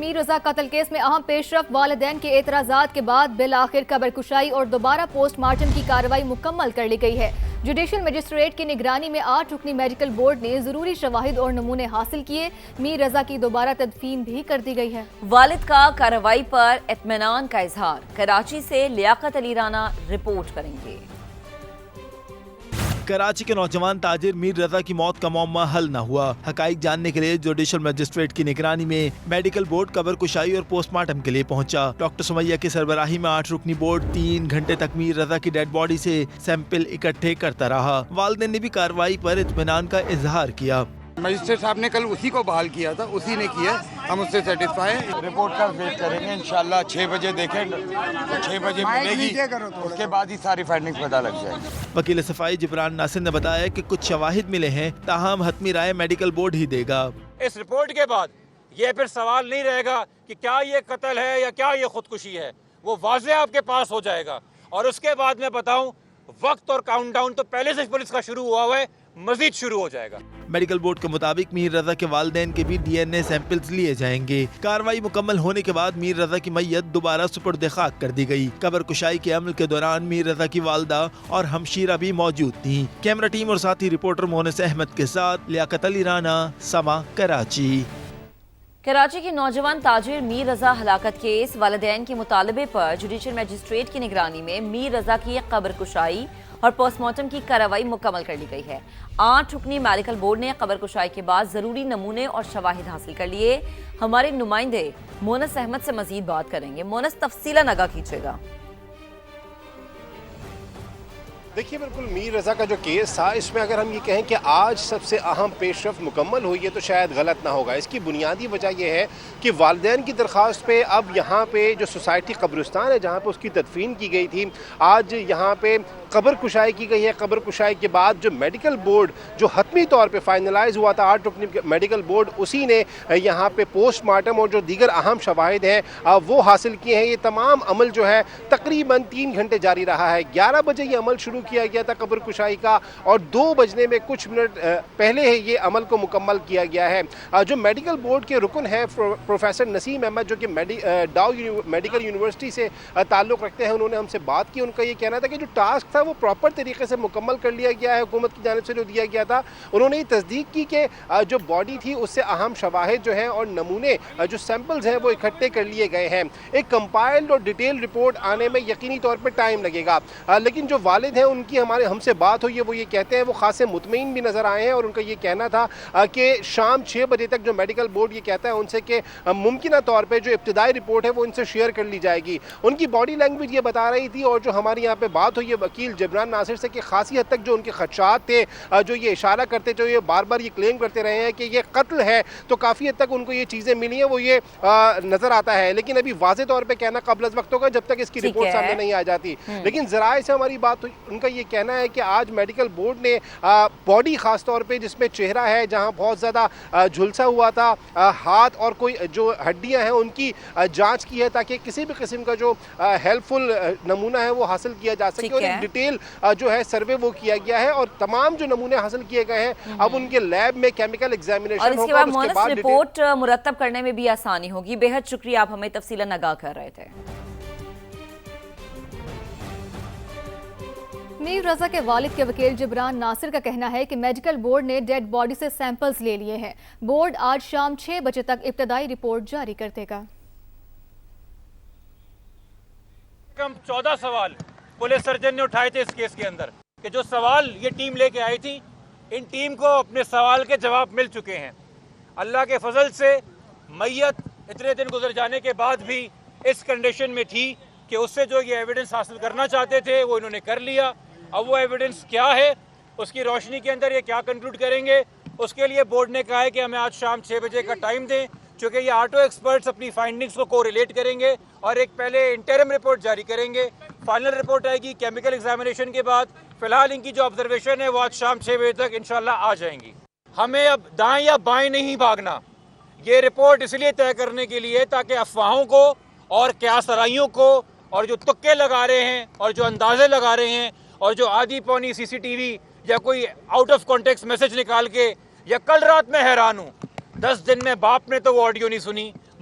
میر رضا قتل کیس میں اہم پیش رفت، والدین کے اعتراضات کے بعد بالآخر قبر کشائی اور دوبارہ پوسٹ مارٹم کی کارروائی مکمل کر لی گئی ہے۔ جوڈیشل مجسٹریٹ کی نگرانی میں 8 رکنی میڈیکل بورڈ نے ضروری شواہد اور نمونے حاصل کیے۔ میر رضا کی دوبارہ تدفین بھی کر دی گئی ہے۔ والد کا کارروائی پر اطمینان کا اظہار، کراچی سے لیاقت علی رانا رپورٹ کریں گے۔ کراچی کے نوجوان تاجر میر رضا کی موت کا معمہ حل نہ ہوا۔ حقائق جاننے کے لیے جوڈیشل مجسٹریٹ کی نگرانی میں میڈیکل بورڈ قبر کشائی اور پوسٹ مارٹم کے لیے پہنچا۔ ڈاکٹر سمیہ کی سربراہی میں 8 رکنی بورڈ 3 گھنٹے تک میر رضا کی ڈیڈ باڈی سے سیمپل اکٹھے کرتا رہا۔ والدین نے بھی کارروائی پر اطمینان کا اظہار کیا۔ مجسٹریٹ صاحب نے کل اسی کو بحال کیا تھا، اسی نے کیا، ہم اس سے سیٹسفائی ہیں۔ رپورٹ کا ویٹ کریں گے انشاءاللہ 6 بجے دیکھیں تو 6 بجے ملے گی، اس کے بعد ہی ساری فائنڈنگ پتہ لگ جائے گی۔ وکیل صفائی جبران ناصر نے بتایا کہ کچھ شواہد ملے ہیں، تاہم حتمی رائے میڈیکل بورڈ ہی دے گا۔ اس رپورٹ کے بعد یہ پھر سوال نہیں رہے گا کہ کیا یہ قتل ہے یا کیا یہ خودکشی ہے، وہ واضح آپ کے پاس ہو جائے گا۔ اور اس کے بعد میں بتاؤں، وقت اور کاؤنٹ ڈاؤن تو پہلے سے پولیس کا شروع ہوا ہے، مزید شروع ہو جائے گا۔ میڈیکل بورڈ کے مطابق میر رضا کے والدین کے بھی ڈی این اے سیمپلز لیے جائیں گے۔ کارروائی مکمل ہونے کے بعد میر رضا کی میت دوبارہ سپرد خاک کر دی گئی۔ قبر کشائی کے عمل کے دوران میر رضا کی والدہ اور ہمشیرہ بھی موجود تھیں۔ کیمرہ ٹیم اور ساتھی رپورٹر مونس احمد کے ساتھ لیاقت علی رانا، سما، کراچی۔ کراچی کے نوجوان تاجر میر رضا ہلاکت کیس، والدین کے مطالبے پر جوڈیشل مجسٹریٹ کی نگرانی میں میر رضا کی قبر کشائی اور پوسٹ مارٹم کی کارروائی مکمل کر لی گئی ہے۔ 8 رکنی میڈیکل بورڈ نے قبر کشائی کے بعد ضروری نمونے اور شواہد حاصل کر لیے۔ ہمارے نمائندے مونس احمد سے مزید بات کریں گے۔ مونس، تفصیلاً آگاہ کیجیے گا۔ دیکھیے، بالکل میر رضا کا جو کیس تھا، اس میں اگر ہم یہ کہیں کہ آج سب سے اہم پیش رفت مکمل ہوئی ہے تو شاید غلط نہ ہوگا۔ اس کی بنیادی وجہ یہ ہے کہ والدین کی درخواست پہ اب یہاں پہ جو سوسائٹی قبرستان ہے جہاں پہ اس کی تدفین کی گئی تھی، آج یہاں پہ قبر کشائی کی گئی ہے۔ قبر کشائی کے بعد جو میڈیکل بورڈ جو حتمی طور پہ فائنلائز ہوا تھا 8 رکنی میڈیکل بورڈ، اسی نے یہاں پہ پوسٹ مارٹم اور جو دیگر اہم شواہد ہیں وہ حاصل کیے ہیں۔ یہ تمام عمل جو ہے تقریباً 3 گھنٹے جاری رہا ہے۔ 11 بجے یہ عمل شروع کیا گیا تھا قبر کشائی کا، اور 2 بجنے میں کچھ منٹ پہلے یہ عمل کو مکمل کیا گیا ہے۔ جو میڈیکل بورڈ کے رکن ہیں پروفیسر نسیم احمد، جو کہ ڈاؤ میڈیکل یونیورسٹی سے تعلق رکھتے ہیں، انہوں نے ہم سے بات کی۔ ان کا یہ کہنا تھا کہ جو ٹاسک تھا وہ پراپر طریقے سے مکمل کر لیا گیا ہے، حکومت کی جانب سے جو دیا گیا تھا۔ انہوں نے یہ تصدیق کی کہ جو باڈی تھی اس سے اہم شواہد جو ہیں اور نمونے جو سیمپلز ہیں وہ اکٹھے کر لیے گئے ہیں۔ ایک کمپائلڈ اور ڈیٹیل رپورٹ آنے میں یقینی طور پر ٹائم لگے گا، لیکن جو والد ہیں ان کی ہم سے بات ہوئی ہے، وہ یہ کہتے ہیں، وہ خاصے مطمئن بھی نظر آئے ہیں، اور ان کا یہ کہنا تھا کہ شام 6 بجے تک جو میڈیکل بورڈ یہ کہتا ہے ان سے کہ ممکنہ طور پہ جو ابتدائی رپورٹ ہے وہ ان سے شیئر کر لی جائے گی۔ ان کی باڈی لینگویج یہ بتا رہی تھی، اور جو ہماری یہاں پہ بات ہوئی ہے وکیل جبران ناصر سے، کہ خاصی حد تک جو ان کے خدشات تھے، جو یہ اشارہ کرتے جو یہ بار بار یہ کلیم کرتے رہے ہیں کہ یہ قتل ہے، تو کافی حد تک ان کو یہ چیزیں ملی ہیں، وہ یہ نظر آتا ہے، لیکن ابھی واضح طور پہ کہنا قبل از وقت ہوگا جب تک اس کی رپورٹ سامنے نہیں آ جاتی۔ لیکن ذرائع سے ہماری بات ہوئی، ان کا یہ کہنا ہے کہ آج میڈیکل بورڈ نے باڈی خاص طور پہ جس میں چہرہ ہے جہاں بہت زیادہ جھلسا ہوا تھا، ہاتھ اور کوئی جو ہڈیاں ہیں ان کی جانچ کی ہے، تاکہ کسی بھی قسم کا جو ہیلپ فل نمونہ ہے وہ حاصل کیا جا سکے، اور ایک ڈیٹیل جو ہے سروے وہ کیا گیا ہے، اور تمام جو نمونے حاصل کیے گئے ہیں اب ان کے لیب میں کیمیکل ایگزامینیشن ہوگا، اور اس کے بعد رپورٹ مرتب کرنے میں بھی آسانی ہوگی۔ بے حد شکریہ، آپ ہمیں تفصیلاً آگاہ کر رہے تھے۔ میر رضا کے والد کے وکیل جبران ناصر کا کہنا ہے کہ میڈیکل بورڈ نے ڈیڈ باڈی سے سیمپلز لے لیے ہیں۔ بورڈ آج شام 6 بجے تک ابتدائی رپورٹ جاری کر دے گا۔ کم 14 سوال پولیس سرجن نے اٹھائے تھے اس کیس کے اندر، کہ جو سوال یہ ٹیم لے کے آئی تھی، ان ٹیم کو اپنے سوال کے جواب مل چکے ہیں۔ اللہ کے فضل سے میت اتنے دن گزر جانے کے بعد بھی اس کنڈیشن میں تھی کہ اس سے جو یہ ایویڈنس حاصل کرنا چاہتے تھے وہ انہوں نے کر لیا۔ اب وہ ایویڈنس کیا ہے، اس کی روشنی کے اندر یہ کیا کنکلوڈ کریں گے، اس کے لیے بورڈ نے کہا ہے کہ ہمیں آج شام 6 بجے کا ٹائم دیں، چونکہ یہ آٹو ایکسپرٹس اپنی فائنڈنگز کو کوریلیٹ کریں گے اور ایک پہلے انٹرم رپورٹ جاری کریں گے۔ فائنل رپورٹ آئے گی کیمیکل ایگزامینیشن کے بعد۔ فی الحال ان کی جو آبزرویشن ہے وہ آج شام 6 بجے تک انشاءاللہ آ جائیں گی۔ ہمیں اب دائیں یا بائیں نہیں بھاگنا، یہ رپورٹ اس لیے طے کرنے کے لیے تاکہ افواہوں کو اور قیاس آرائیوں کو اور جو تکے لگا رہے ہیں اور جو اندازے لگا رہے ہیں اور جو آدھی پونی سی سی ٹی وی یا کوئی آؤٹ آف کانٹیکس میسج نکال کے، یا کل رات میں حیران ہوں 10 دن میں باپ نے تو وہ آڈیو نہیں سنی،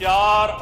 4